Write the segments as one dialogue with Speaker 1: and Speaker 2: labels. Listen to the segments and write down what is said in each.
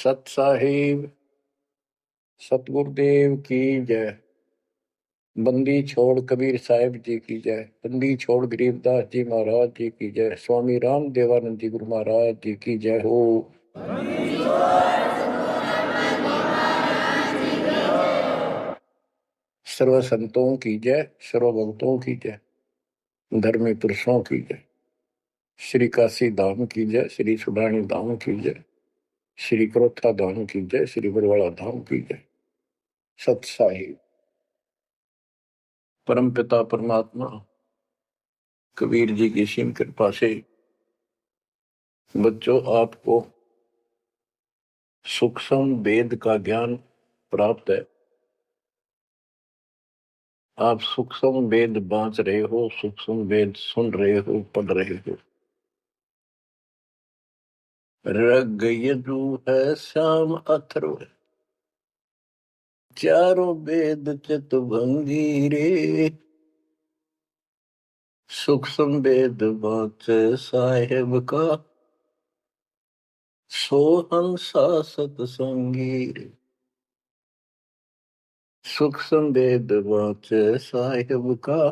Speaker 1: सत साहिब सतगुरुदेव की जय। बंदी छोड़ कबीर साहिब जी की जय। बंदी छोड़ गरीबदास जी महाराज जी की जय। स्वामी राम देवानंद जी गुरु महाराज जी की जय हो। सर्व संतों की जय, सर्व भक्तों की जय, धर्मी पुरुषों की जय। श्री काशी धाम की जय, श्री सुडानी धाम की जय, श्री क्रोथा धाम की जय, श्री बरवाड़ा धाम की जय। सत साहिब परम पिता परमात्मा कबीर जी की सीम कृपा से बच्चों आपको सूक्ष्म वेद का ज्ञान प्राप्त है। आप सूक्ष्म वेद बांच रहे हो, सूक्ष्म वेद सुन रहे हो, पढ़ रहे हो। ऋग यजु है श्याम अथर्व, चारों वेद चितभंगी रे। सूक्ष्म वेद बांच साहेब का, सोहन सा सतसंगी रे। सूक्ष्म वेद बांच साहेब का,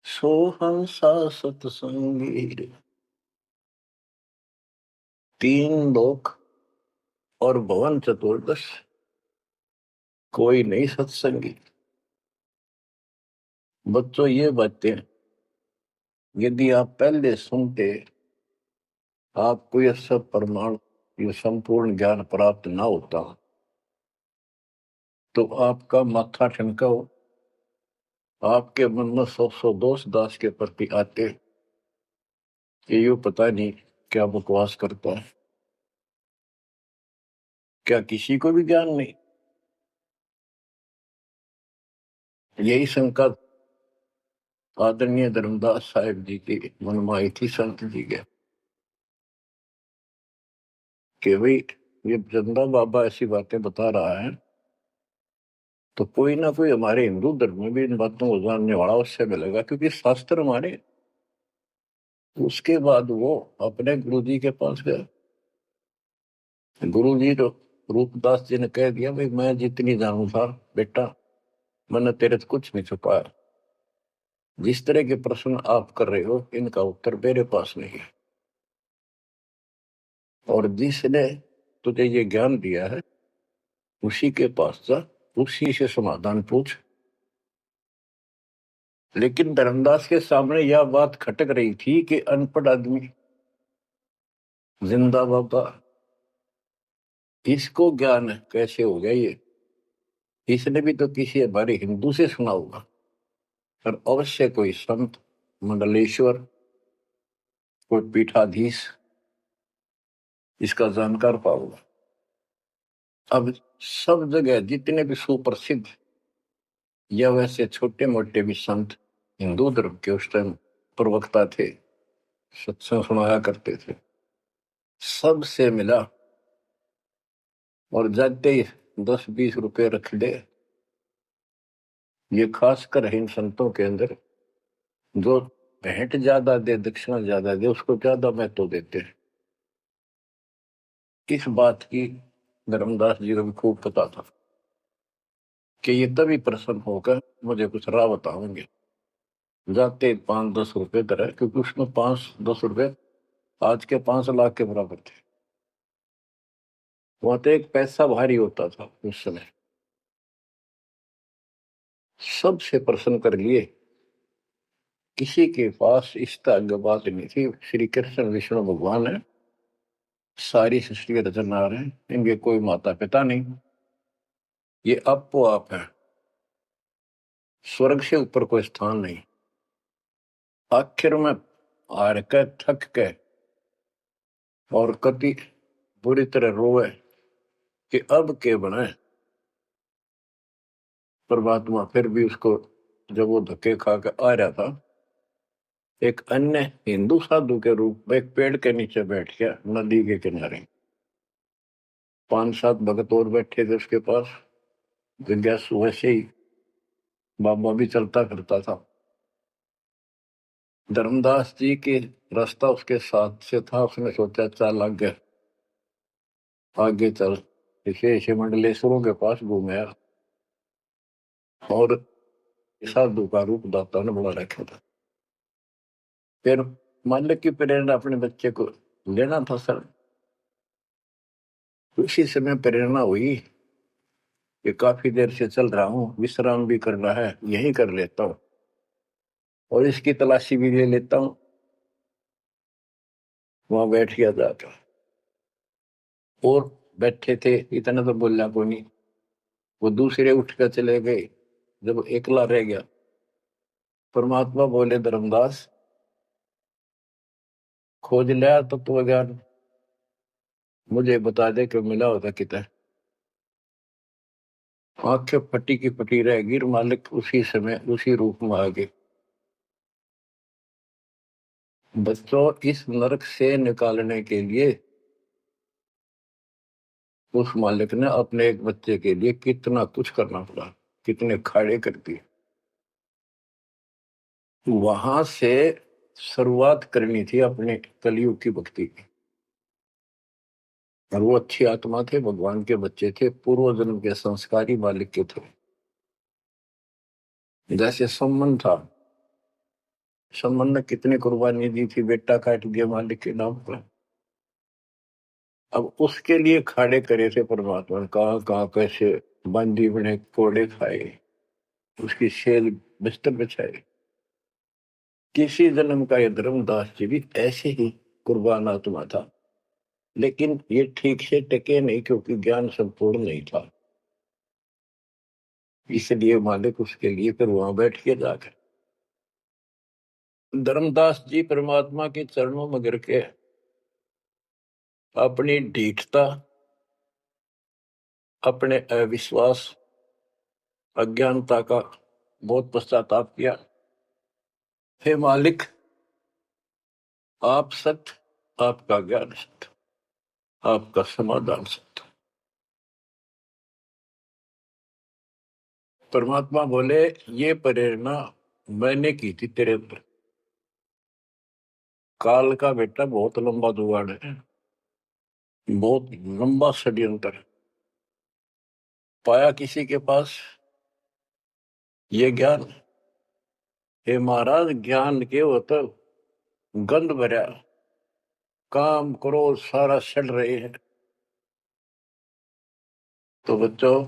Speaker 1: सोहन सा सतसंगी रे। तीन लोक और भवन चतुर्दश, कोई नहीं सत्संगी। बच्चों ये बातें यदि आप पहले सुनते, आपको यह सब प्रमाण, ये संपूर्ण ज्ञान प्राप्त ना होता, तो आपका माथा ठनका हो, आपके मन में सौ दोष दास के प्रति आते कि ये पता नहीं क्या बकवास करता है, क्या किसी को भी ज्ञान नहीं। यही शंका आदरणीय धर्मदास साहिब जी के मन में आई थी संत जी के, कि भाई ये चंदा बाबा ऐसी बातें बता रहा है, तो कोई ना कोई हमारे हिंदू धर्म में भी इन बातों को जानने वाला उससे मिलेगा, क्योंकि शास्त्र हमारे। उसके बाद वो अपने गुरुजी के पास गया। गुरुजी तो रूपदास जी ने कह दिया, भाई मैं जितनी जानू था बेटा, मैंने तेरे से कुछ नहीं छुपाया। जिस तरह के प्रश्न आप कर रहे हो, इनका उत्तर मेरे पास नहीं है, और जिसने तुझे ये ज्ञान दिया है उसी के पास जा, उसी से समाधान पूछ। लेकिन धर्मदास के सामने यह बात खटक रही थी कि अनपढ़ आदमी, जिंदा बाबा, इसको ज्ञान कैसे हो गया ये? इसने भी तो किसी हमारे हिंदू से सुना होगा, और अवश्य कोई संत, मंडलेश्वर, कोई पीठाधीश इसका जानकार पाओगा। अब सब जगह जितने भी सुप्रसिद्ध या वैसे छोटे मोटे भी संत हिंदू धर्म के उस टाइम प्रवक्ता थे, सत्संग सुनाया करते थे, सबसे मिला और जाते ही 10-20 रुपए रख दे। ये खासकर इन संतों के अंदर जो भेंट ज्यादा दे, दक्षिणा ज्यादा दे, उसको ज्यादा महत्व देते हैं। इस बात की धर्मदास जी को भी खूब पता था कि ये तभी प्रसन्न होकर मुझे कुछ राह बताएंगे। जाते 5-10 रुपए दर है, क्योंकि उसमें 5-10 रुपए आज के 5 लाख के बराबर थे। वहां तो एक पैसा भारी होता था उस समय। सबसे प्रसन्न कर लिए, किसी के पास इस तरह बात नहीं थी। श्री कृष्ण विष्णु भगवान है, सारी सृष्टि के रचनहार हैं, इनके कोई माता पिता नहीं, ये आपो आप है, स्वर्ग से ऊपर कोई स्थान नहीं। आखिर में हार के, थक के और कति बुरी तरह रोए कि अब के बने। परमात्मा फिर भी उसको, जब वो धक्के खा के आ रहा था, एक अन्य हिंदू साधु के रूप में एक पेड़ के नीचे बैठ गया, नदी के किनारे। 5-7 भगत और बैठे थे उसके पास। जिज्ञासु वैसे ही बाबा भी चलता फिरता था। धर्मदास जी के रास्ता उसके साथ से था, उसने सोचा चल लग गया, आगे चल ऐसे मंडलेश्वरों के पास घूमया और साधु का रूप दाता ने बना रखा था। फिर मालिक की प्रेरणा अपने बच्चे को लेना था सर। उसी समय प्रेरणा हुई कि काफी देर से चल रहा हूँ, विश्राम भी करना है, यही कर लेता हूँ और इसकी तलाशी भी ले लेता हूँ। वहां बैठ गया जाकर और बैठे थे, इतना तो बोलना कोई नहीं। वो दूसरे उठ कर चले गए। जब एकला रह गया, परमात्मा बोले धर्मदास खोज लिया तत्व ज्ञान, मुझे बता दे कि मिला होता कितना। आंखें फटी की फटी रह गई। मालिक उसी समय उसी रूप में आ गए। बच्चों, इस नरक से निकालने के लिए उस मालिक ने अपने एक बच्चे के लिए कितना कुछ करना पड़ा, कितने खाड़े कर दिए। वहां से शुरुआत करनी थी अपने कलयुग की भक्ति की। और वो अच्छी आत्मा थे, भगवान के बच्चे थे, पूर्व जन्म के संस्कारी मालिक के थे। जैसे सम्मन था, सम्मन ने कितनी कुर्बानी दी थी, बेटा काट दिया मालिक के नाम पर। अब उसके लिए खाड़े करे थे परमात्मा ने, कहाँ कहाँ कैसे बंदी बने, कोड़े खाए, उसकी शेल बिस्तर बिछाए। किसी जन्म का ये धर्मदास जी भी ऐसे ही कुर्बान आत्मा था, लेकिन ये ठीक से टिके नहीं क्योंकि ज्ञान संपूर्ण नहीं था। इसलिए मालिक उसके लिए फिर वहां बैठ के जाकर धर्मदास जी परमात्मा के चरणों में गिर के अपनी ढीठता, अपने अविश्वास, अज्ञानता का बहुत पश्चाताप किया। हे मालिक, आप सत्य, आपका ज्ञान सत्य, आपका समाधान सत्य। परमात्मा बोले ये प्रेरणा मैंने की थी तेरे अंदर। काल का बेटा बहुत लंबा जुगाड़ है, बहुत लंबा षड्यंत्र। पाया किसी के पास ये ज्ञान, हे महाराज ज्ञान के वो तो गंध भरा, काम क्रोध सारा सड़ रहे हैं। तो बच्चों,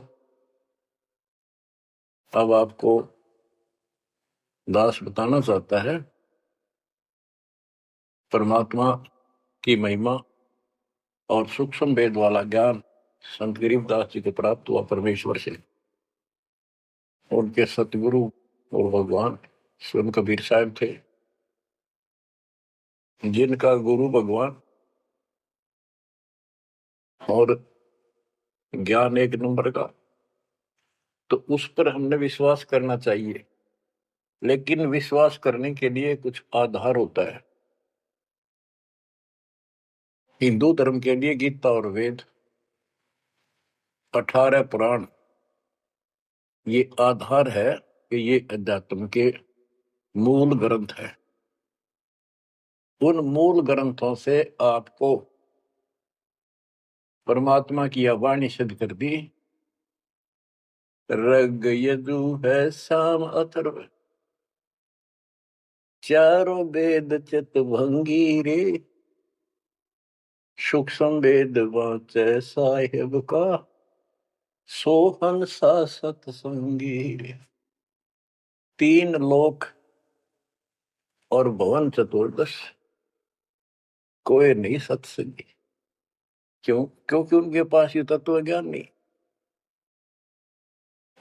Speaker 1: अब आपको दास बताना चाहता है परमात्मा की महिमा और सूक्ष्म वेद वाला ज्ञान संत गरीबदास जी को प्राप्त हुआ परमेश्वर से। उनके सतगुरु और भगवान स्वयं कबीर साहब थे, जिनका गुरु भगवान और ज्ञान एक नंबर का। तो उस पर हमने विश्वास करना चाहिए, लेकिन विश्वास करने के लिए कुछ आधार होता है। हिंदू धर्म के लिए गीता और वेद, 18 पुराण, ये आधार है कि ये अध्यात्म के मूल ग्रंथ है। उन मूल ग्रंथों से आपको परमात्मा की वाणी सिद्ध कर दी। ऋग यजु है साम अथर्व, चारों वेद चित भंगी रे, सूक्ष्म वेद वाचे साहेब का, सोहन सा सतसंगी रे। तीन लोक और भवन चतुर्दश, कोई नहीं सत्संगी। क्यों? क्योंकि उनके पास ये तत्व ज्ञान नहीं।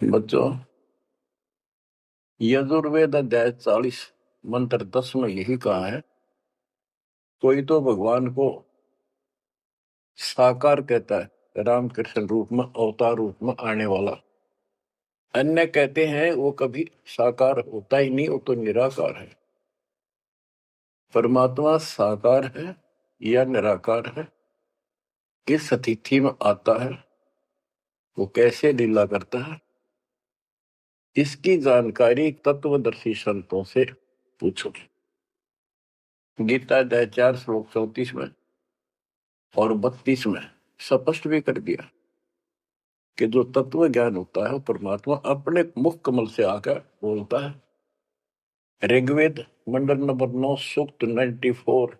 Speaker 1: बच्चों, यजुर्वेद अध्याय 40 मंत्र 10 में यही कहा है, कोई तो भगवान को साकार कहता है, रामकृष्ण रूप में, अवतार रूप में आने वाला। अन्य कहते हैं वो कभी साकार होता ही नहीं, वो तो निराकार है। परमात्मा साकार है या निराकार है, किस स्थिति में आता है, वो कैसे लीला करता है, इसकी जानकारी तत्वदर्शी संतों से पूछो। गीता अध्याय 4 श्लोक 34 में और 32 में स्पष्ट भी कर दिया कि जो तत्व ज्ञान होता है वो परमात्मा अपने मुख कमल से आकर बोलता है। ऋग्वेद मंडल नंबर 9 सूक्त 94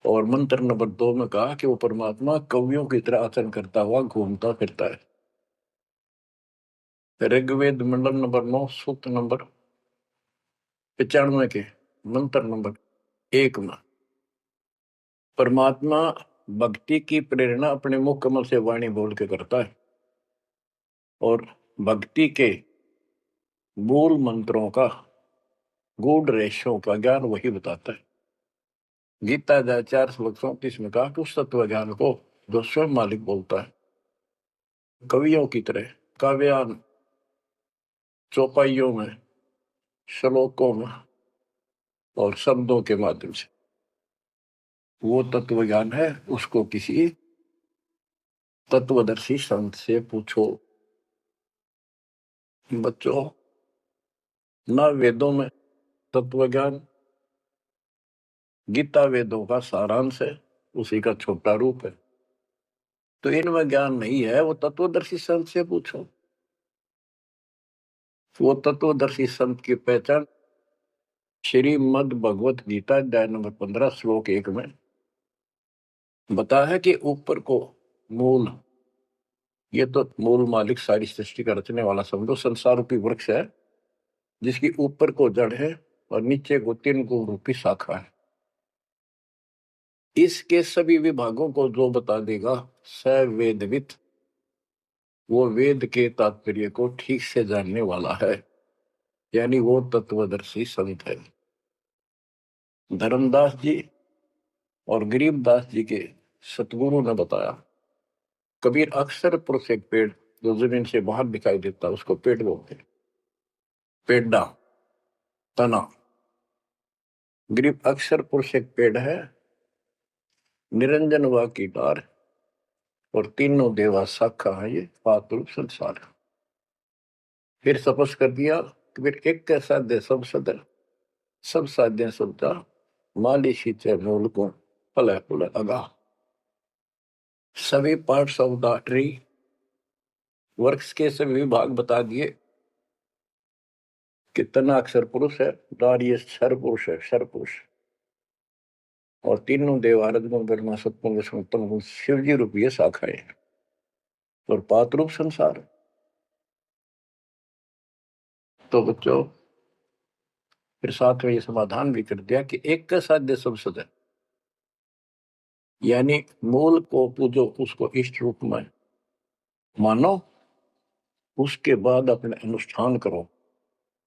Speaker 1: और मंत्र नंबर 2 में कहा कि वो परमात्मा कवियों की तरह आचरण करता हुआ घूमता फिरता है। ऋग्वेद मंडल नंबर 9 सूक्त नंबर 95 के मंत्र नंबर 1 में परमात्मा भक्ति की प्रेरणा अपने मुख कमल से वाणी बोल के करता है और भक्ति के मूल मंत्रों का गूढ़ रहस्यों का ज्ञान वही बताता है। गीता अध्याय 4 श्लोक 34 में कहा कि उस तत्व ज्ञान को जो स्वयं मालिक बोलता है कवियों की तरह काव्यान चौपाइयों में श्लोकों में और शब्दों के माध्यम से वो तत्व ज्ञान है, उसको किसी तत्वदर्शी संत से पूछो। बच्चों, ना वेदों में तत्व ज्ञान, गीता वेदों का सारांश है, उसी का छोटा रूप है। तो इनमें ज्ञान नहीं है, वो तत्वदर्शी संत से पूछो। वो तत्वदर्शी संत की पहचान श्रीमद् भगवत गीता अध्याय नंबर 15 श्लोक 1 में बताया है कि ऊपर को मूल, ये तो मूल मालिक सारी सृष्टि का रचने वाला समझो संसार रूपी वृक्ष है जिसकी ऊपर को जड़ है और नीचे को 3 गुण रूपी शाखा है। इसके सभी विभागों को जो बता देगा स वेदवित, वो वेद के तात्पर्य को ठीक से जानने वाला है, यानी वो तत्वदर्शी संत है। धर्मदास जी और गरीबदास जी के सतगुरु ने बताया, कबीर अक्सर पुरुष एक पेड़ जो जमीन से बाहर दिखाई देता उसको पेड़ बोलते हैं, पेड़ा तना। गरीब अक्सर पुरुष एक पेड़ है, निरंजन व की डार और तीनों देवा शाखा है, ये पातुल संसार। फिर स्पष्ट कर दिया कि फिर एक के साध्य सब सदर सब साध्य सबता माली सींचे मूल को फल फुल अगा। सभी parts of the tree, works के सभी विभाग बता दिए कि तना अक्षर पुरुष है, डार ये क्षर पुरुष है, क्षर पुरुष, और तीनों देव आराधना ब्रह्मा सत्पुरुष विष्णु गुण शिव जी रूपी शाखाएं और पात रूप संसार। तो बच्चों, फिर साथ में ये समाधान भी कर दिया कि एक का साध्य सब सदन, यानी मूल को पूजो, उसको इष्ट रूप में मानो, उसके बाद अपने अनुष्ठान करो,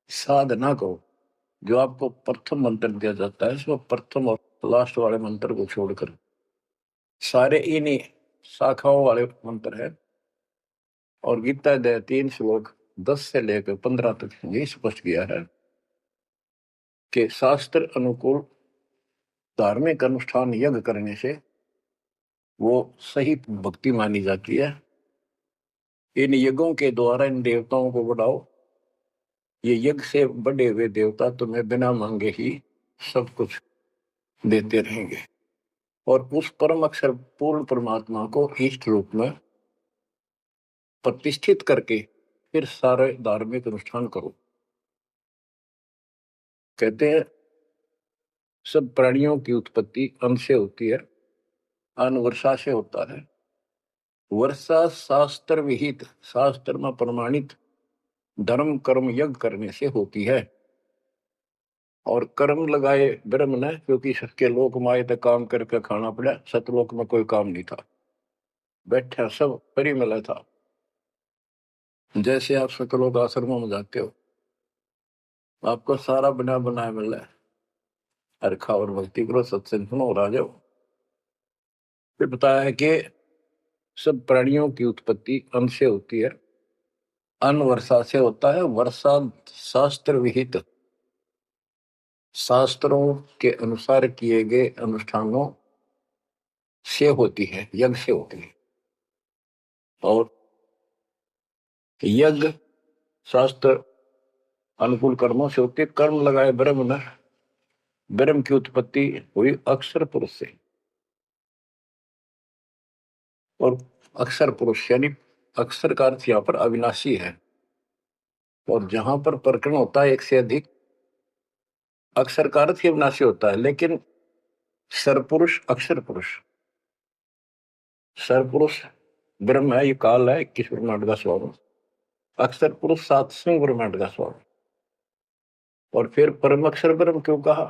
Speaker 1: साधना करो। जो आपको प्रथम मंत्र दिया जाता है इसमें प्रथम और लास्ट वाले मंत्र को छोड़कर सारे इन्हीं शाखाओं वाले मंत्र है। और गीता अध्याय 3 श्लोक 10 से लेकर 15 तक यही स्पष्ट किया है कि शास्त्र अनुकूल धार्मिक अनुष्ठान यज्ञ करने से वो सही भक्ति मानी जाती है। इन यज्ञों के द्वारा इन देवताओं को बढ़ाओ, ये यज्ञ से बढ़े हुए देवता तुम्हें बिना मांगे ही सब कुछ देते रहेंगे। और उस परम अक्षर पूर्ण परमात्मा को इष्ट रूप में प्रतिष्ठित करके फिर सारे धार्मिक अनुष्ठान करो। कहते हैं सब प्राणियों की उत्पत्ति अन्न से होती है, अन्न वर्षा से होता है। वर्षा शास्त्र विहित, शास्त्र में प्रमाणित धर्म कर्म यज्ञ करने से होती है। और कर्म लगाए ब्रह्म ने, क्योंकि सबके लोक माए तक काम करके खाना पड़ा, सतलोक में कोई काम नहीं था, बैठा सब परिमल था। जैसे आप सकलोक आश्रमों में जाते हो, आपको सारा बना बनाया मिल रहा है, हर खाओ और भक्ति करो, सत्संग सुनो और आ जाओ। फिर बताया है कि सब प्राणियों की उत्पत्ति अन्न से होती है, अन्न वर्षा से होता है। वर्षा शास्त्र विहित, शास्त्रों के अनुसार किए गए अनुष्ठानों से होती है, यज्ञ से होती है। और यज्ञ शास्त्र अनुकूल कर्मों से होती है। कर्म लगाए ब्रह्म ने, ब्रह्म की उत्पत्ति हुई अक्षर पुरुष से। और अक्षर पुरुष यानी अक्षर का अर्थ यहाँ पर अविनाशी है। और जहां पर प्रकरण होता है एक से अधिक, अक्षर का अर्थ ही अविनाशी होता है। लेकिन सरपुरुष अक्षर पुरुष, सरपुरुष ब्रह्म है, ये काल है 21 ब्रह्मांड का स्वरूप, अक्षर पुरुष 7वें ब्रह्मांड का स्वरूप। और फिर परम अक्षर ब्रह्म क्यों कहा,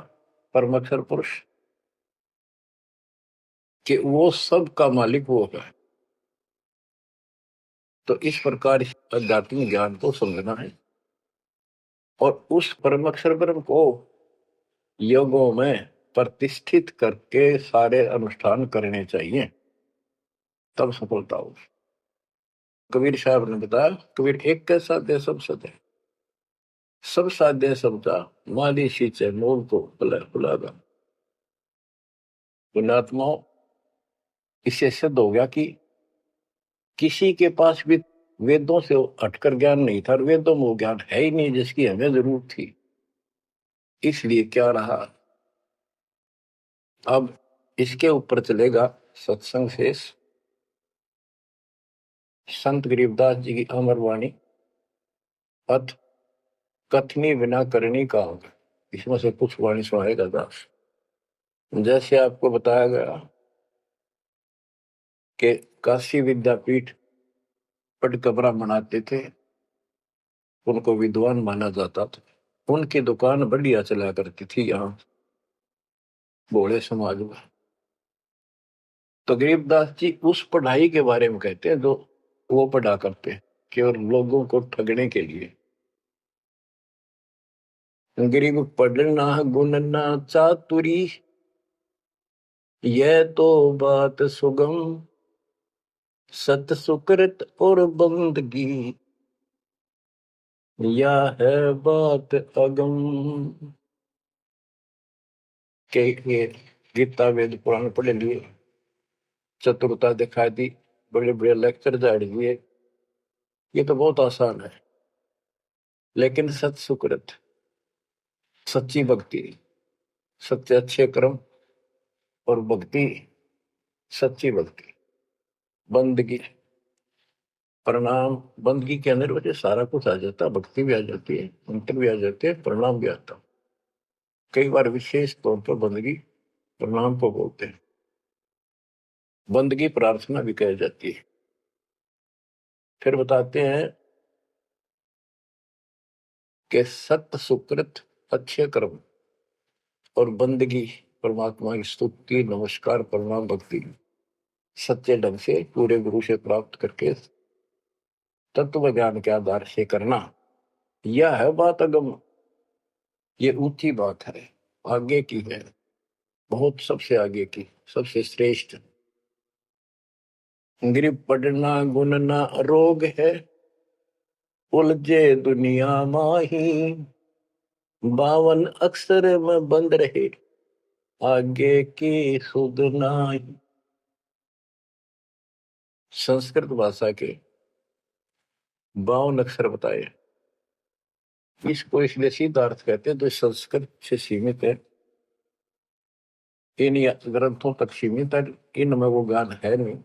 Speaker 1: परम अक्षर पुरुष, कि वो सब का मालिक वो है। तो इस प्रकार आध्यात्मिक ज्ञान को समझना है और उस परम अक्षर ब्रह्म को योगों में प्रतिष्ठित करके सारे अनुष्ठान करने चाहिए, तब सफलता हो। कबीर साहब ने बताया, कबीर एक कैसा दे सब सदे, सब साध्य सबका माली सींचे मोल को बुलागा। पुण्यात्माओं, इससे सिद्ध हो गया कि किसी के पास भी वेदों से हटकर ज्ञान नहीं था, वेदों में वो ज्ञान है ही नहीं जिसकी हमें जरूरत थी। इसलिए क्या रहा, अब इसके ऊपर चलेगा सत्संग शेष, संत गरीबदास जी की अमर वाणी, अथ कथनी बिना करनी का होगा। इसमें से कुछ वाणी सुनाएगा दास। जैसे आपको बताया गया कि काशी विद्यापीठ पट कमरा बनाते थे, उनको विद्वान माना जाता था, उनकी दुकान बढ़िया चला करती थी यहाँ भोले समाज में। तो गरीबदास जी उस पढ़ाई के बारे में कहते हैं जो वो पढ़ा करते, केवल लोगों को ठगने के लिए। गरीब पढ़ना गुणना चातुरी, यह तो बात सुगम, सत सुकृत और बंदगी, या है बात अगम। के गीता वेद पुराण पढ़े लिए, चतुरता दिखा दी, बड़े बड़े लेक्चर झाड़ दिए, ये तो बहुत आसान है। लेकिन सत सुकृत, सच्ची भक्ति, सच्चे अच्छे कर्म और भक्ति, सच्ची भक्ति, बंदगी, प्रणाम, बंदगी के अंदर वजह सारा कुछ आ जाता, भक्ति भी आ जाती है, मंत्र भी आ जाते हैं, प्रणाम भी आता। कई बार विशेष तौर पर बंदगी प्रणाम को बोलते हैं, बंदगी प्रार्थना भी कही जाती है। फिर बताते हैं कि सत्य सुकृत अच्छे कर्म और बंदगी, परमात्मा की स्तुति नमस्कार प्रणाम भक्ति सच्चे ढंग से पूरे गुरु से प्राप्त करके तत्व ज्ञान के आधार से करना, यह है बात अगम, ये ऊंची बात है, आगे की है, बहुत सबसे आगे की, सबसे श्रेष्ठ। गरीब पढ़ना गुनना रोग है, उलझे दुनिया माही, 52 अक्षर में बंद रहे, आगे की सुध नाही। संस्कृत भाषा के 52 अक्षर बताए, इसको इसलिए सीधा अर्थ कहते हैं जो संस्कृत से सीमित है, इन ग्रंथों तक सीमित है, इनमें वो ज्ञान है नहीं।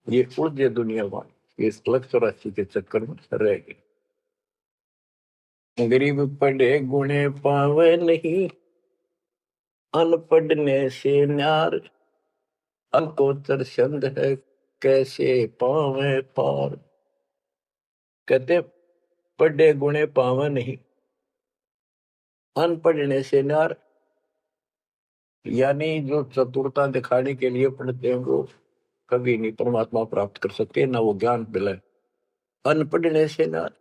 Speaker 1: ये उलझे दुनिया में, ये 184 के चक्कर में रह गए। गरीब पढ़े गुणे पावे नहीं, अनपढ़ने से न्यार, अनकोचर छंद है कैसे पावे पार। कहते पढ़े गुणे पावे नहीं, अनपढ़ने से न्यार, यानी जो चतुरता दिखाने के लिए पढ़ते हैं वो कभी नहीं परमात्मा प्राप्त कर सकते, ना वो ज्ञान मिले। अनपढ़ने से न्यार,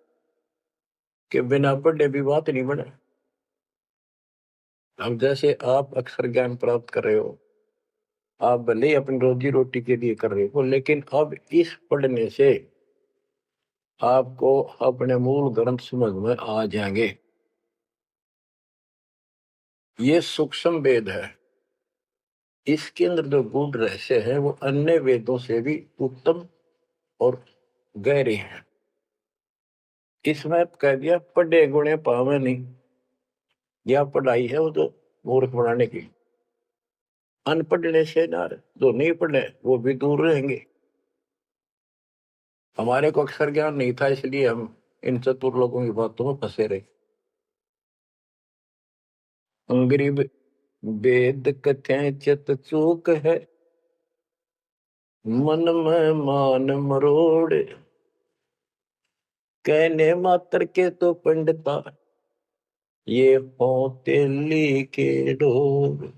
Speaker 1: के बिना पढ़े भी बात नहीं बने। अब जैसे आप अक्षर ज्ञान प्राप्त कर रहे हो, आप भले ही अपनी रोजी रोटी के लिए कर रहे हो, लेकिन अब इस पढ़ने से आपको अपने मूल ग्रंथ समझ में आ जाएंगे। ये सूक्ष्म वेद है, इसके अंदर जो गूढ़ रहस्य है वो अन्य वेदों से भी उत्तम और गहरे हैं। इसमें कह दिया पढ़े गुणे पावे नहीं, यह पढ़ाई है वो तो मूर्ख बनाने की। अनपढ़ने से ना, जो नहीं पढ़े वो भी दूर रहेंगे। हमारे को अक्षर ज्ञान नहीं था, इसलिए हम इन चतुर लोगों की बातों में फंसे रहे। गरीब वेद कथें चित चूक है, मन में मान मरोड़, कहने मात्र के तो पंडिता, ये होते लिखे ढोर।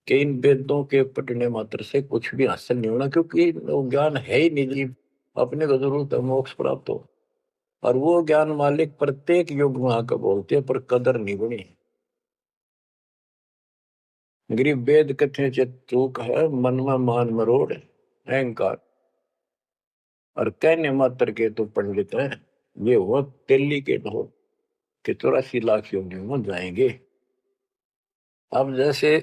Speaker 1: कि इन वेदों के पढ़ने मात्र से कुछ भी हासिल नहीं होना, क्योंकि वो ज्ञान है ही नहीं जी। अपने को जरूरत है मोक्ष प्राप्त हो, और वो ज्ञान मालिक प्रत्येक युग में आकर बोलते हैं, पर कदर नहीं बनी। गरीब वेद कथे चित चूक है, मन में मान मरोड़, अहंकार, और कहने मात्र के तो पंडित हैं, ये वो दिल्ली के ढोल के 84 लाख योनियों में जाएंगे। अब जैसे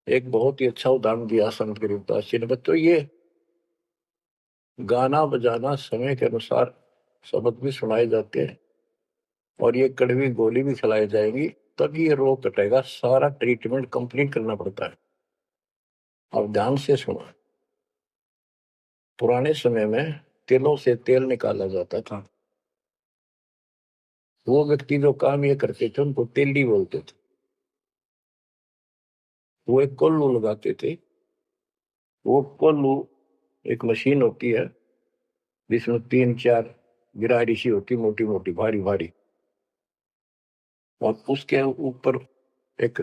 Speaker 1: एक बहुत ही अच्छा उदाहरण दिया संत गरीबदास जी ने, बच्चों ये गाना बजाना समय के अनुसार शब्द भी सुनाए जाते हैं, और ये कड़वी गोली भी खिलाई जाएंगी, तभी ये रोग कटेगा। सारा ट्रीटमेंट कंप्लीट करना पड़ता है। अब ध्यान से सुनो। पुराने समय में तिलों से तेल निकाला जाता था। वो व्यक्ति जो काम ये करते थे उनको तेली बोलते थे। वो एक कोल्लू लगाते थे। वो कोल्लू एक मशीन होती है जिसमें 3-4 गिरारी सी होती, मोटी मोटी भारी भारी, और उसके ऊपर एक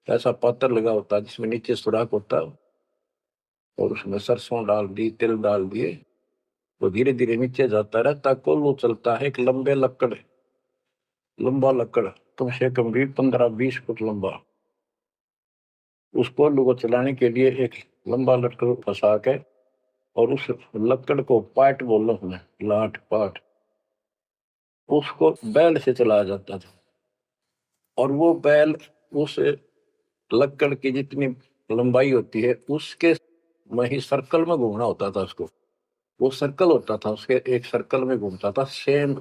Speaker 1: ऐसा पात्र लगा होता है जिसमें नीचे सुराख होता है, और उसमें सरसों डाल दी, तिल डाल दिए, तो धीरे धीरे नीचे जाता रहता। कोल्लू चलता है एक लंबे लकड़, लंबा लकड़, कम से कम भी 15-20 फुट लंबा। उस कोल्लू को चलाने के लिए एक लंबा लकड़ फंसा के, और उस लकड़ को पाट बोल उसमें लाठ पाट, उसको बैल से चलाया जाता था। और वो बैल उस लकड़ की जितनी लंबाई होती है उसके में ही सर्कल में घूमना होता था उसको। वो सर्कल होता था उसके, एक सर्कल में घूमता था, सेम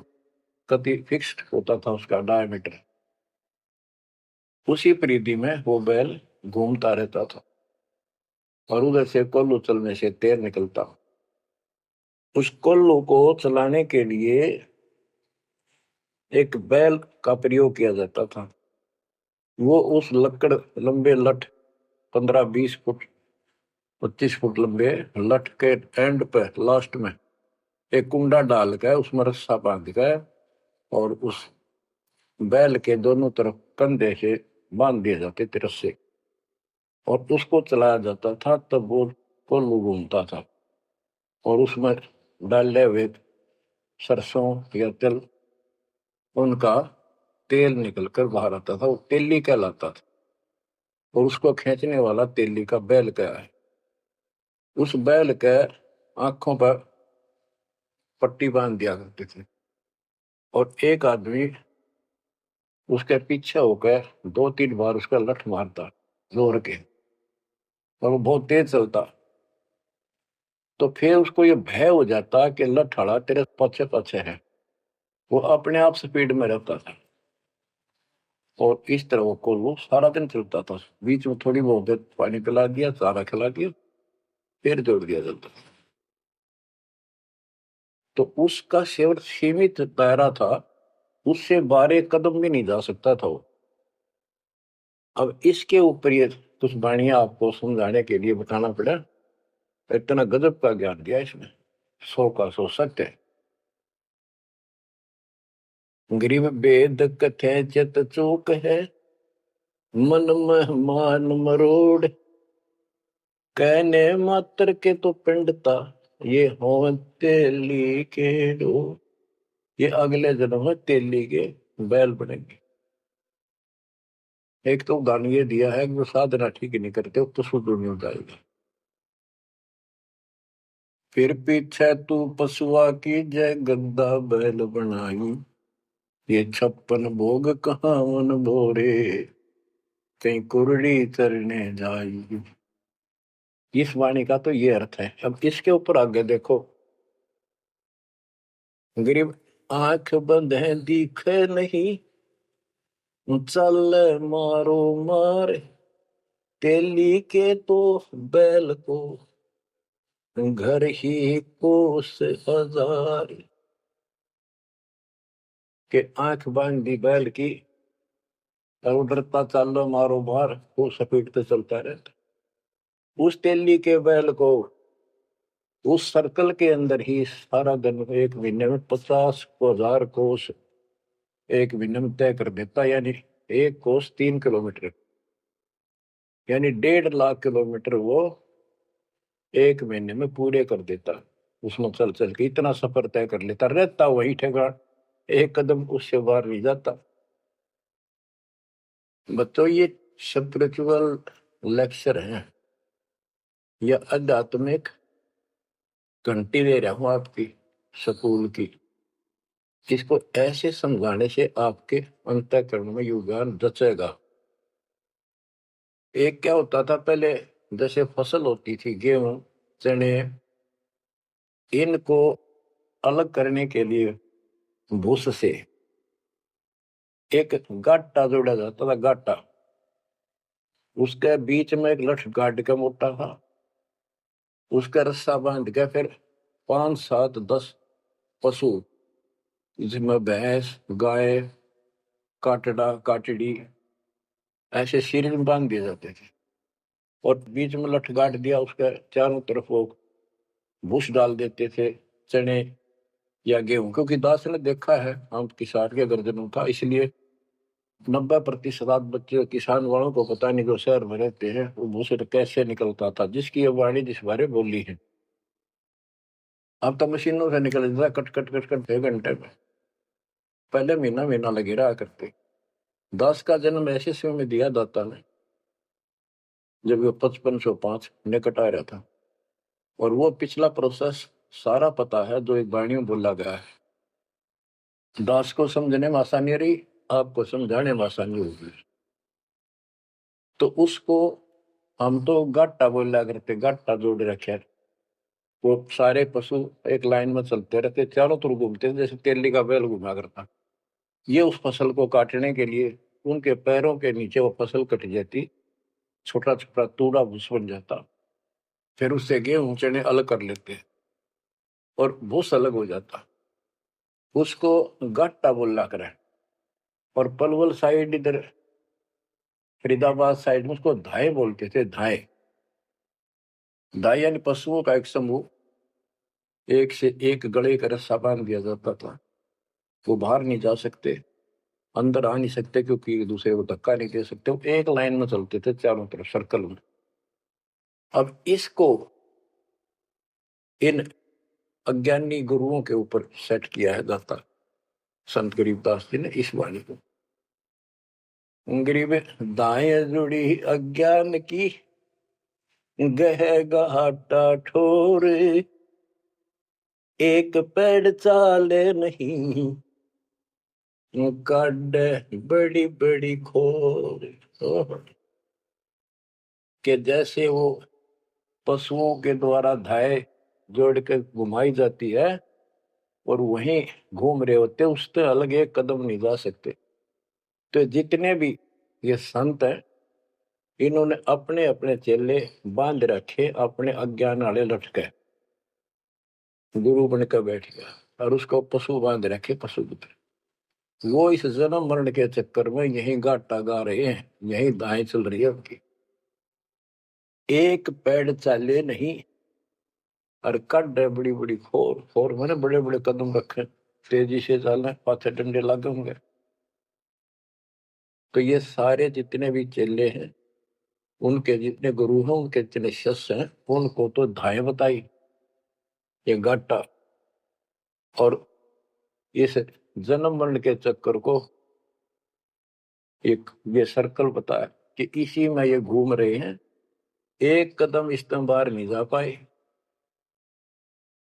Speaker 1: कति फिक्स्ड होता था उसका डायमीटर। उसी परिधि में वो बैल घूमता रहता था, और उधर से कोल्लू चलने से तेल निकलता। उस कोल्लू को चलाने के लिए एक बैल का प्रयोग किया जाता था। वो उस लकड़ लंबे लठ 15-20 फुट 25 फुट लंबे लठ के एंड पे लास्ट में एक कुंडा डाल कर उसमें रस्सा बांध कर, और उस बैल के दोनों तरफ कंधे से बांध दिए जाते थे रस्से, और उसको चलाया जाता था। तब वो कोल्लू घूमता था, और उसमें डाले हुए सरसों या तिल, उनका तेल निकलकर बाहर आता था। वो तेली कहलाता था, और उसको खींचने वाला तेली का बैल का है। उस बैल के आंखों पर पट्टी बांध दिया करते थे, और एक आदमी उसके पीछे होकर 2-3 बार उसका लठ मारता जोर के, और वो बहुत तेज चलता। तो फिर उसको ये भय हो जाता कि लठ तेरे पीछे पीछे है। वो अपने आप स्पीड में रहता था, और इस तरह वो कोल्हू सारा दिन चलता था। बीच में थोड़ी बहुत देर पानी पिला दिया, चारा खिला दिया, फिर जोड़ दिया जाता। तो उसका केवल सीमित दायरा था, उससे 12 कदम भी नहीं जा सकता था वो। अब इसके ऊपर ये कुछ वाणियां आपको समझाने के लिए बताना पड़ा। इतना गजब का ज्ञान दिया इसने, 100 का 100 सत्य है। गरीब वेद कथे चित चूक है, मन में मान मरोड़, कहने मात्र के तो पिंडता, ये हो तेली के डो। ये अगले जन्म में तेली के बैल बनेंगे। एक तो उदाहरण ये दिया है कि वो साधना ठीक नहीं करते तो शुद्ध नहीं हो जाएगा। फिर पीछे तू पशुआ की जय गद्दा बैल बनाई, ये 56 भोग कहाँ मन भोरे, कहीं कुरड़ी चरने जाई। इस वाणी का तो ये अर्थ है। अब इसके ऊपर आगे देखो। गरीब आंख बंद है दिखे नहीं, चल मारो मार तेली के तो बैल को घर ही कोस हजार। के आंख बांध दी बैल की और उधरता चलो मारो मार, वो सपेटते चलता रहता। उस तेली के बैल को उस सर्कल के अंदर ही सारा दिन एक महीने में 50,000 कोस एक महीने में तय कर देता, यानी एक कोस 3 किलोमीटर, यानी 1.5 लाख किलोमीटर वो एक महीने में पूरे कर देता। उसमें चल चल के इतना सफर तय कर लेता, रहता वही ठेकान, एक कदम उससे बाहर नहीं जाता। बच्चों ये स्पिरिचुअल लेक्चर है या आध्यात्मिक घंटी दे रहा हूं आपकी स्कूल की। इसको ऐसे समझाने से आपके अंतःकरण में योगदान रचेगा। एक क्या होता था पहले, जैसे फसल होती थी गेहूं चने, इनको अलग करने के लिए भूस से एक गाटा जोड़ा जाता था, गाटा। उसके बीच में एक लठ गाड़ के मोटा था, उसका रस्सा बांध के फिर 5 7 10 पशु, जिसमें भैंस गाय काटड़ा काटड़ी ऐसे शरीर में बांध दिए जाते थे, और बीच में लठ गाड़ दिया, उसके चारों तरफ वो भूस डाल देते थे, चने या गेहूं। क्योंकि दास ने देखा है हम किसान के गर्जनों था, इसलिए 90% बच्चे किसान वालों को पता नहीं, जो शहर में रहते हैं, वो भूसे कैसे निकलता था, जिसकी ये वाणी जिस बारे बोली है। अब तो मशीनों से निकल जाता, कट कट कट कट 1 घंटे में। पहले महीना महीना लगे रहा करते। दास का जन्म ऐसे समय में दिया दाता ने जब वो 5505 निकट आ रहा था, और वो पिछला प्रोसेस सारा पता है जो एक वाणी में बोला गया है। दास को समझने में आसानी रही, आपको समझाने में आसानी होगी। तो उसको हम तो गाटा बोला करते, गाटा जोड़ रखे। वो सारे पशु एक लाइन में चलते रहते, चारों तरफ घूमते थे, जैसे तेली का बैल घुमा करता। ये उस फसल को काटने के लिए उनके पैरों के नीचे वो फसल कट जाती, छोटा छोटा तूड़ा भूस बन जाता। फिर उससे गेहूं चने अलग कर लेते और भूस अलग हो जाता। उसको गाटा बोला करे। और पलवल साइड इधर फरीदाबाद साइड में उसको धाए बोलते थे, धाए। धाए यानी पशुओं का एक समूह, एक से एक गले का रस्सा बांध दिया जाता था। वो बाहर नहीं जा सकते, अंदर आ नहीं सकते, क्योंकि एक दूसरे को धक्का नहीं दे सकते। वो एक लाइन में चलते थे चारों तरफ सर्कल में। अब इसको इन अज्ञानी गुरुओं के ऊपर सेट किया है दाता संत गरीबदास जी ने इस वाणी को। गरीब दाएं जुड़ी अज्ञान की गह घाटा ठोर, एक पेड़ चाले नहीं काट बड़ी बड़ी खोर। के जैसे वो पशुओं के द्वारा धाए जोड़ के घुमाई जाती है और वहीं घूम रहे होते, उससे अलग एक कदम नहीं जा सकते। तो जितने भी ये संत हैं, इन्होंने अपने अपने चेले बांध रखे, अपने अज्ञान वाले लटके। गुरु बनकर बैठ गया और उसको पशु बांध रखे, पशु पुत्र। वो इस जन्म मरण के चक्कर में यही गाटा गा रहे हैं, यही दाएं चल रही है उनकी। एक पेड़ चाले नहीं और कड है बड़ी बड़ी खोर। खोर मैंने बड़े बड़े कदम रखे, तेजी से चलना, पाथे डंडे लगे होंगे। तो ये सारे जितने भी चेले हैं, उनके जितने गुरु हैं, उनके जितने शिष्य हैं, उनको तो धाए बताई ये गाटा, और इस जन्म मरण के चक्कर को एक ये सर्कल बताया कि इसी में ये घूम रहे हैं। एक कदम इस तरह बाहर नहीं जा पाए।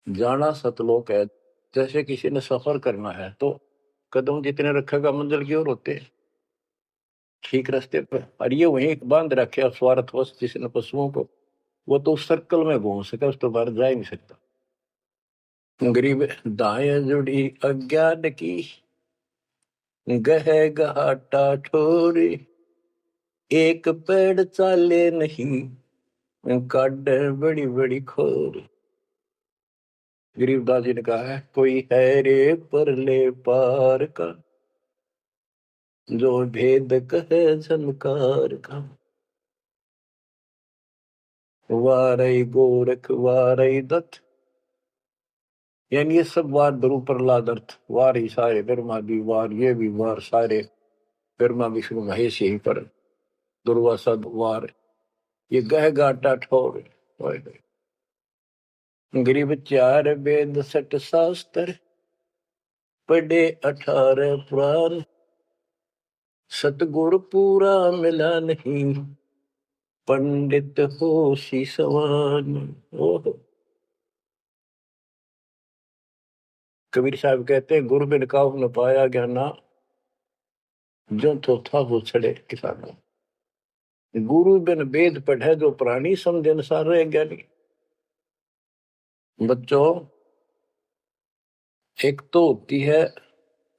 Speaker 1: जाना सतलोक है। जैसे किसी ने सफर करना है तो कदम जितने रखेगा मंजिल की ओर होते हैं, ठीक रास्ते पर। और ये वहीं बांध रखे स्वार्थवश जिसने पशुओं को, वो तो उस सर्कल में घूम सके, उस तो बाहर जा ही नहीं सकता। गरीब दाएं जुड़ी अज्ञान की गह गहाटा ठोरे, एक पेड़ चाले नहीं, काट बड़ी बड़ी खोर। गरीबदास जी ने कहा है, कोई है रे परले पार का, जो भेद कहे झनकार का। वारई गोरख वारई दत्त, यानी ये सब वार द्रु प्रहलाद अर्थ, वार ही सारे ब्रह्मा भी वार, ये भी वार, सारे ब्रह्मा विष्णु महेश यही पर दुर्वासा वार। ये गह गाटा ठोर। गरीब चार वेद सठ शास्त्र, पढ़े 18 पुराण, सतगुर पूरा मिला नहीं, पंडित हो सी सवान। ओह, कबीर साहब कहते हैं, गुरु बिन काहू न पाया ज्ञाना, जो तो था वो छड़े किसाना। गुरु बिन वेद पढ़े जो प्राणी, समझ अनुसार रहे ज्ञानी। बच्चों, एक तो होती है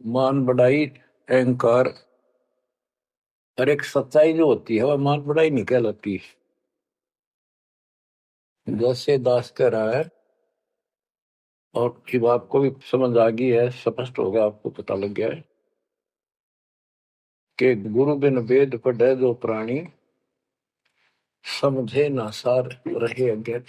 Speaker 1: मान बढ़ाई अहंकार, और एक सच्चाई जो होती है वह मान बढ़ाई नहीं कहलाती। जैसे दास कह रहा है, और जब आपको भी समझ आ गई है, स्पष्ट हो गया, आपको पता लग गया है कि गुरु बिन वेद पढ़े जो प्राणी, समझे ना सार रहे अज्ञात।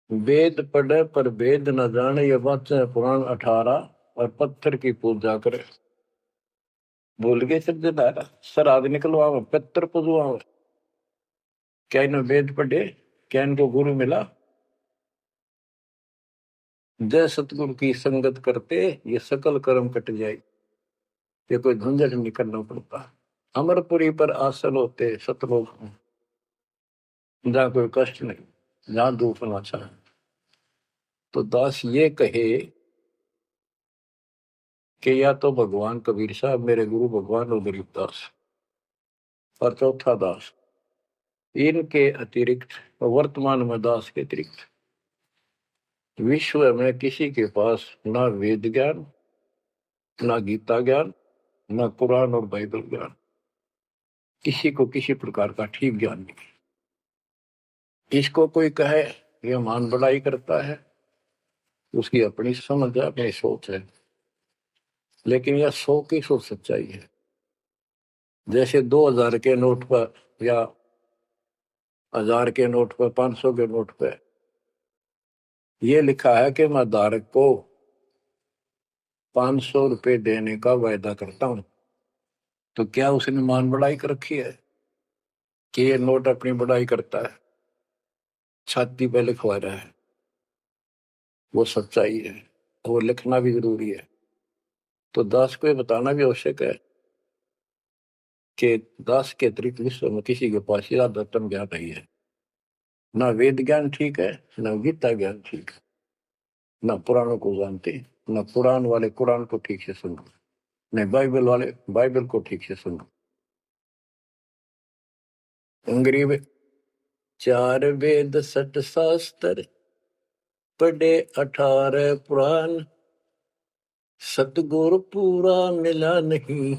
Speaker 1: वेद पढ़े पर वेद न जाने, ये वाचे पुराण 18, और पत्थर की पूजा करे। भूल गए सिद्धिदारा, श्राद्ध निकलवावे, पितर पुजवावे। क्या इन्हें वेद पढ़े? क्या इनको गुरु मिला? जय सतगुरु की संगत करते, ये सकल कर्म कट जाए। ये कोई झंझट नहीं करना पड़ता। अमरपुरी पर आसन होते सतलोक में, जहाँ कोई कष्ट नहीं, जहाँ दुख ना चाहे। तो दास ये कहे कि या तो भगवान कबीर साहब मेरे गुरु भगवान और गरीबदास, और चौथा दास, इनके अतिरिक्त, वर्तमान में दास के अतिरिक्त विश्व में किसी के पास ना वेद ज्ञान, ना गीता ज्ञान, ना कुरान और बाइबल ज्ञान, किसी को किसी प्रकार का ठीक ज्ञान नहीं। इसको कोई कहे ये मान बढ़ाई करता है, उसकी अपनी समझ है, अपनी सोच है, लेकिन यह 100% सच्चाई है। जैसे 2000 के नोट पर, या 1000 के नोट पर, 500 के नोट पर यह लिखा है कि मैं धारक को 500 रुपए देने का वायदा करता हूं, तो क्या उसने मान बढ़ाई कर रखी है कि ये नोट अपनी बढ़ाई करता है, छाती पे लिखवा रहा है? वो सच्चाई है, वो लिखना भी जरूरी है। तो दास को ये बताना भी आवश्यक है कि दास के अतिरिक्त विश्व में किसी के पास ज्यादा तम ज्ञान नहीं है। ना वेद ज्ञान ठीक है, ना गीता ज्ञान ठीक है, ना पुराणों को जानते, ना पुराण वाले कुरान को ठीक से सुनो, नहीं बाइबल वाले बाइबल को ठीक से सुनो। अंग्रेज 4 वेद सठ शास्त्र, पढ़े 18 पुराण, सतगुरु पूरा मिला नहीं,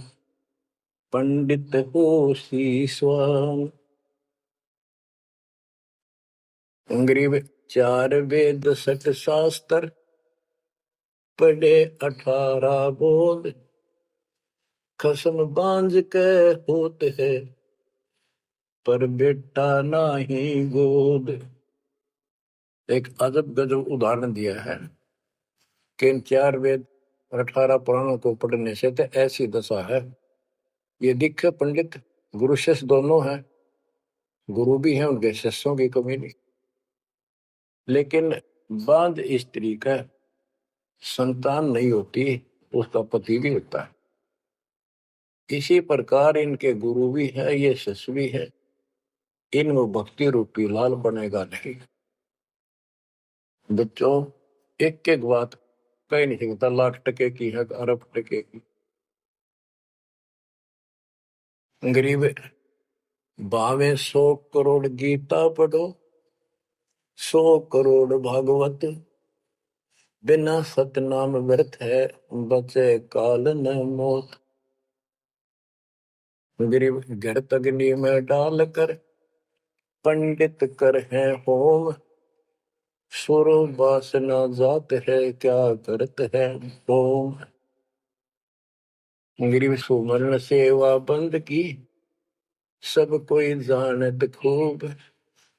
Speaker 1: पंडित हो सी स्वान। अंग्रेज 4 वेद सठ शास्त्र, पढ़े 18 बोध, खसम बांझ के होते है, पर बेटा नाही गोद। एक अजब गजब उदाहरण दिया है कि इन 4 वेद और 18 पुराणों को पढ़ने से तो ऐसी दशा है, ये दिखे पंडित गुरु शिष्य दोनों हैं, गुरु भी हैं, उनके शिष्यों की कमी नहीं, लेकिन बांध स्त्री का संतान नहीं होती, उसका पति भी होता है। इसी प्रकार इनके गुरु भी है, ये शिष्य भी है, इनमें भक्ति रूपी लाल बनेगा नहीं। बच्चों, एक एक बात कहीं नहीं सकता, लाख टके की है, अरब टके की। गरीब भावे 100 करोड़ गीता पढ़ो, 100 करोड़ भागवत, बिना सतनाम व्यर्थ है, बचे काल न मोत। गरीब घृत अग्नि में डाल कर, पंडित कर है होम। सुर वासना जात है, क्या करत है होम। गरीब सुमरण सेवा बंद की, सब कोई जानत खूब।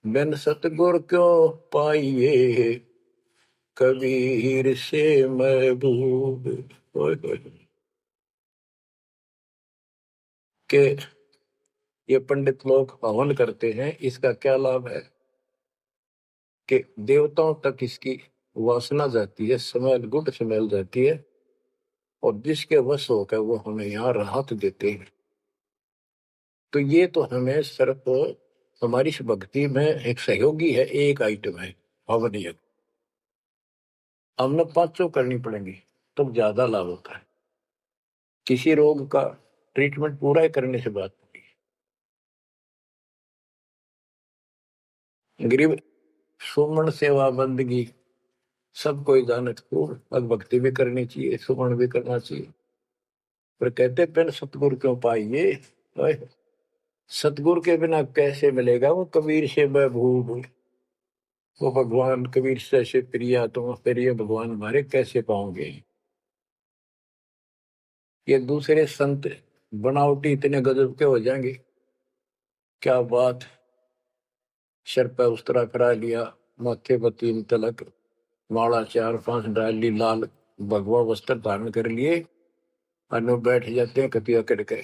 Speaker 1: बिन सतगुर क्यों पाइए, कबीर से महबूब। ओए होए। के ये पंडित लोग हवन करते हैं, इसका क्या लाभ है कि देवताओं तक इसकी वासना जाती है, स्मेल, गुड स्मेल जाती है, और जिसके वश होकर वो हमें यहाँ राहत देते हैं। तो ये तो हमें सिर्फ हमारी इस भक्ति में एक सहयोगी है, एक आइटम है हवन यज्ञ। हमने पांचों करनी पड़ेंगी तब तो ज्यादा लाभ होता है। किसी रोग का ट्रीटमेंट पूरा ही करने से बात नहीं है। गरीब सुमन सेवा बंदगी, सब कोई जानत खूब। अब भक्ति भी करनी चाहिए, सुमन भी करना चाहिए, पर कहते बिन सतगुरु क्यों पाइए। ओए, सतगुरु के बिना कैसे मिलेगा वो कबीर से महबूब। वो भगवान कबीर से ऐसे प्रिया, तुम प्रिय भगवान हमारे कैसे पाओगे। ये दूसरे संत बनावटी इतने गजब के हो जाएंगे, क्या बात। सिर पर उस्तरा करा लिया, माथे पर 3 तिलक, माला 4-5 डाल ली, लाल भगवा वस्त्र धारण कर लिए, और बैठ जाते हैं कतिया करके।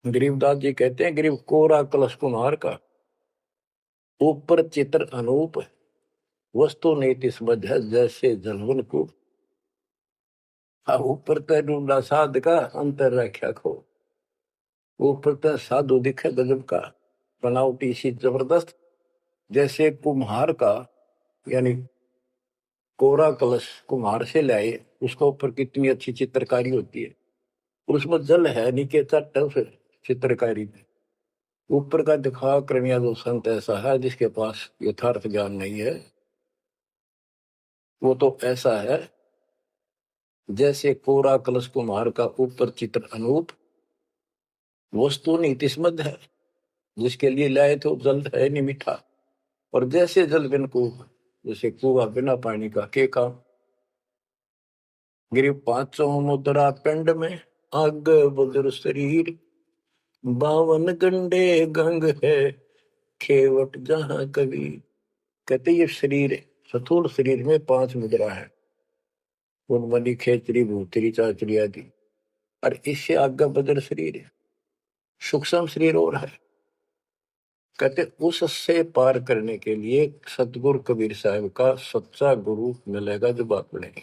Speaker 1: गरीबदास जी कहते हैं, गरीब कोरा कलश कुम्हार का, ऊपर चित्र अनूप। वस्तु नीति समझ है, जैसे जलवन को। ऊपर तो ढूंढा साध का, अंतर रख्या खो। ऊपर तो साधु दिखे गजब का, बनावटी सी जबरदस्त, जैसे कुम्हार का, यानी कोरा कलश कुम्हार से लाए, उसके ऊपर कितनी अच्छी चित्रकारी होती है, उसमें जल है, नीचे चट है उस चित्रकारी में। ऊपर का दिखा क्रमिया जो संत ऐसा है जिसके पास यथार्थ ज्ञान नहीं है, वो तो ऐसा है जैसे कोरा कलश कुम्हार का, ऊपर चित्र अनूप। वस्तु नीतिस्मद है, जिसके लिए लाए तो जल है नहीं मीठा। और जैसे जल बिन कुआं, जैसे कुआं बिना पानी का के काम। गिरी पांचों मुद्रा पिंड में, आग बुजुर्ग शरीर। 52 गंडे गंग है, खेवट जहां कभी। कहते ये शरीर, स्थूल शरीर में 5 मुद्रा है, उन्मनी खेचरी भूतरी चाचरी आदि। और इससे आगे बदर शरीर है, सूक्ष्म शरीर और है। कहते उससे पार करने के लिए सतगुरु कबीर साहब का सच्चा गुरु मिलेगा जो बात बनेगी।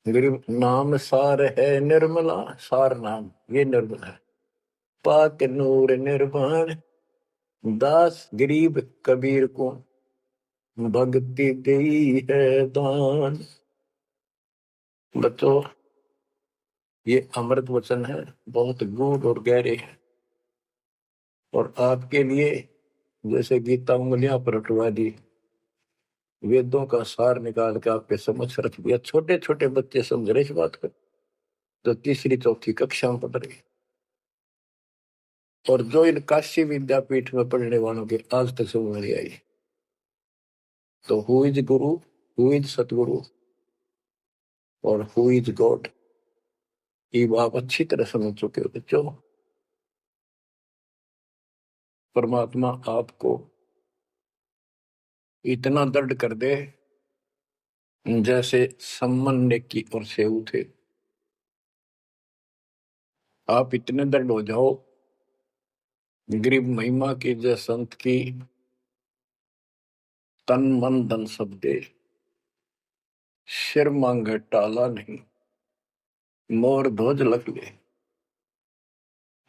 Speaker 1: गरीब नाम सार है निर्मला, सार नाम ये निर्मल है। पाक नूर निर्वाण, दास गरीब कबीर को भक्ति दी है दान। बच्चों, ये अमृत वचन है, बहुत गूढ़ और गहरे है, और आपके लिए जैसे गीता उंगलियां पर उठवा दी, वेदों का सार निकाल के आपके समझ रख दिया। छोटे छोटे बच्चे समझ रहे इस बात को, जो तीसरी चौथी कक्षा में पढ़ रहे, और जो इन काशी विद्यापीठ में पढ़ने वालों के आज तक समझ नहीं आई। तो who is Guru, who is सतगुरु, और हु इज गॉड, ये आप अच्छी तरह समझ चुके हो बच्चों। परमात्मा आपको इतना दृढ़ कर दे, जैसे सम्मन की और सेऊ थे। आप इतने दृढ़ हो जाओ, गरीब महिमा की जय संत की, तन मन धन सब दे, सिर मांगे टाला नहीं, मोर ध्वज लग ले।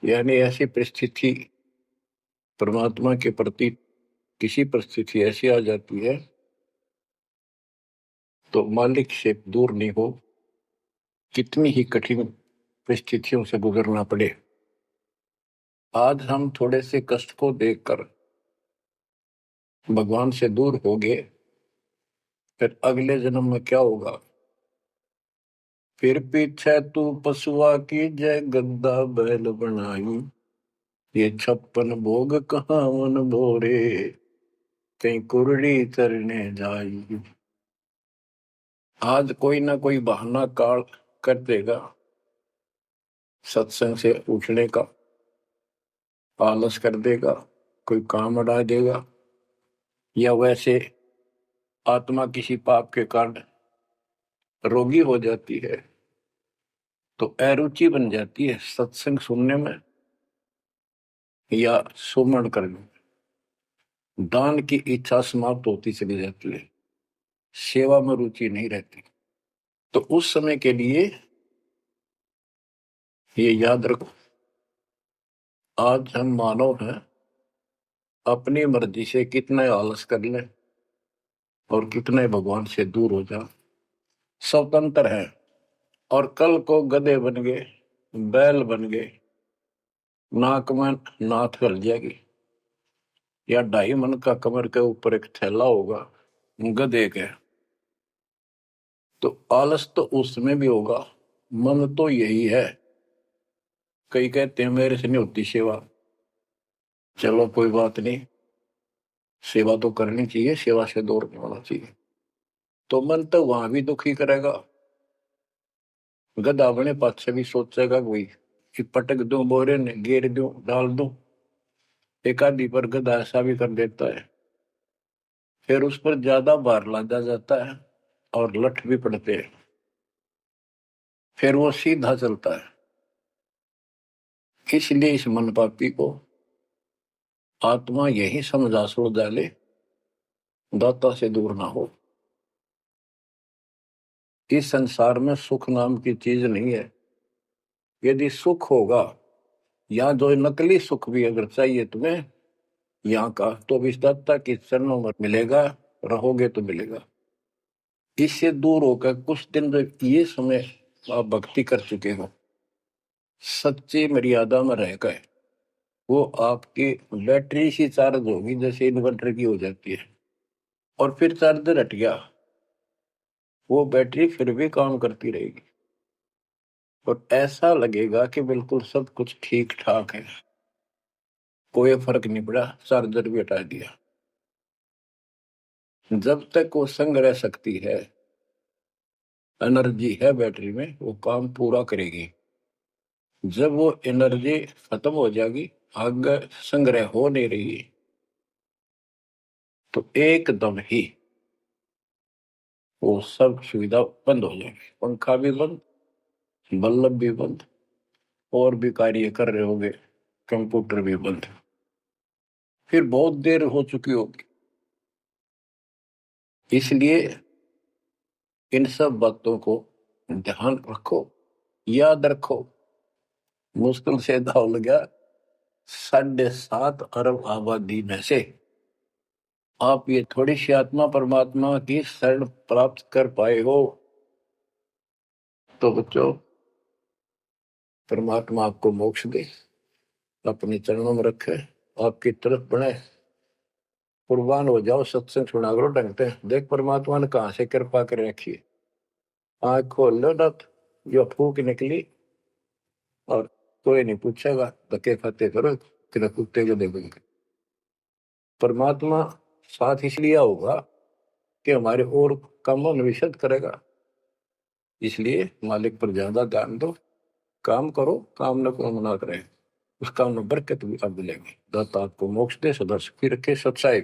Speaker 1: यानी ऐसी परिस्थिति परमात्मा के प्रति, किसी परिस्थिति ऐसी आ जाती है तो मालिक से दूर नहीं हो, कितनी ही कठिन परिस्थितियों से गुजरना पड़े। आज हम थोड़े से कष्ट को देखकर भगवान से दूर हो गए, फिर अगले जन्म में क्या होगा? फिर पीछे तू पशुआ की जय गद्दा बैल बनाई, ये 56 भोग कहाँ मन भोरे, कहीं कुरड़ी चरने जाई। आज कोई ना कोई बहाना काल कर देगा सत्संग से उठने का, आलस कर देगा, कोई काम अड़ा देगा, या वैसे आत्मा किसी पाप के कारण रोगी हो जाती है तो अरुचि बन जाती है सत्संग सुनने में या सुमरण करने में, दान की इच्छा समाप्त होती चली जाती है, सेवा में रुचि नहीं रहती। तो उस समय के लिए ये याद रखो, आज हम मानव हैं, अपनी मर्जी से कितने आलस कर लें और कितने भगवान से दूर हो जाए, स्वतंत्र है। और कल को गधे बन गए, बैल बन गए, नाक में नाथ गल जाएगी, या 2.5 मन का कमर के ऊपर एक थैला होगा गधे के, तो आलस तो उसमें भी होगा। मन तो यही है। कई कहते हैं मेरे से नहीं होती सेवा, चलो कोई बात नहीं, सेवा तो करनी चाहिए, सेवा से दूर नहीं होना चाहिए। तो मन तो वहां भी दुखी करेगा, गधा बने पास से भी सोचेगा कि पटक दूं बोरे ने, घेर दूं, डाल दूं। एक आदि पर गधा ऐसा भी कर देता है, फिर उस पर ज्यादा भार लादा जाता है और लठ भी पड़ते हैं, फिर वो सीधा चलता है। इसलिए इस मन पापी को आत्मा यही समझा सुड़ डाले, दाता से दूर ना हो। इस संसार में सुख नाम की चीज नहीं है। यदि सुख होगा, या जो नकली सुख भी अगर चाहिए तुम्हें यहाँ का, तो इस दाता के चरणों में मिलेगा, रहोगे तो मिलेगा। इससे दूर होकर कुछ दिन जब ये समय आप भक्ति कर चुके हो, सच्ची मर्यादा में रह गए, वो आपकी बैटरी सी चार्ज होगी जैसे इन्वर्टर की हो जाती है, और फिर चार्जर हट गया, वो बैटरी फिर भी काम करती रहेगी और ऐसा लगेगा कि बिल्कुल सब कुछ ठीक ठाक है, कोई फर्क नहीं पड़ा, चार्जर भी हटा दिया। जब तक वो संग रह सकती है, एनर्जी है बैटरी में, वो काम पूरा करेगी। जब वो एनर्जी खत्म हो जाएगी, आगे संग्रह हो नहीं रही, तो एकदम ही वो सब सुविधा बंद हो जाएगी, पंखा भी बंद, बल्ब भी बंद, और भी कार्य कर रहे होंगे, कंप्यूटर भी बंद, फिर बहुत देर हो चुकी होगी। इसलिए इन सब बातों को ध्यान रखो, याद रखो। मुश्किल से दाव लगा 7.5 अरब आबादी में से आप ये थोड़ी सी आत्मा परमात्मा की शरण प्राप्त कर पाए हो, तो बच्चों परमात्मा आपको मोक्ष दे, अपने चरणों में रखे, आपकी तरफ बढ़े, कुर्बान हो जाओ, सत्संग सुना करो ढंग से। देख परमात्मा ने कहां से कृपा कर रखी है, आंख खोल लो ना, जो फूक निकली, और कोई नहीं पूछेगा, धक्के खाते करो कि कुत्ते को देखोगे। परमात्मा साथ इसलिए होगा कि हमारे और कामों में विशद करेगा, इसलिए मालिक पर ज्यादा ध्यान दो, काम करो, काम न को मना करें, उस काम में बरकत भी आप मिलेंगे। दाता आपको मोक्ष दे, सदा सुखी रखे, सत्साई।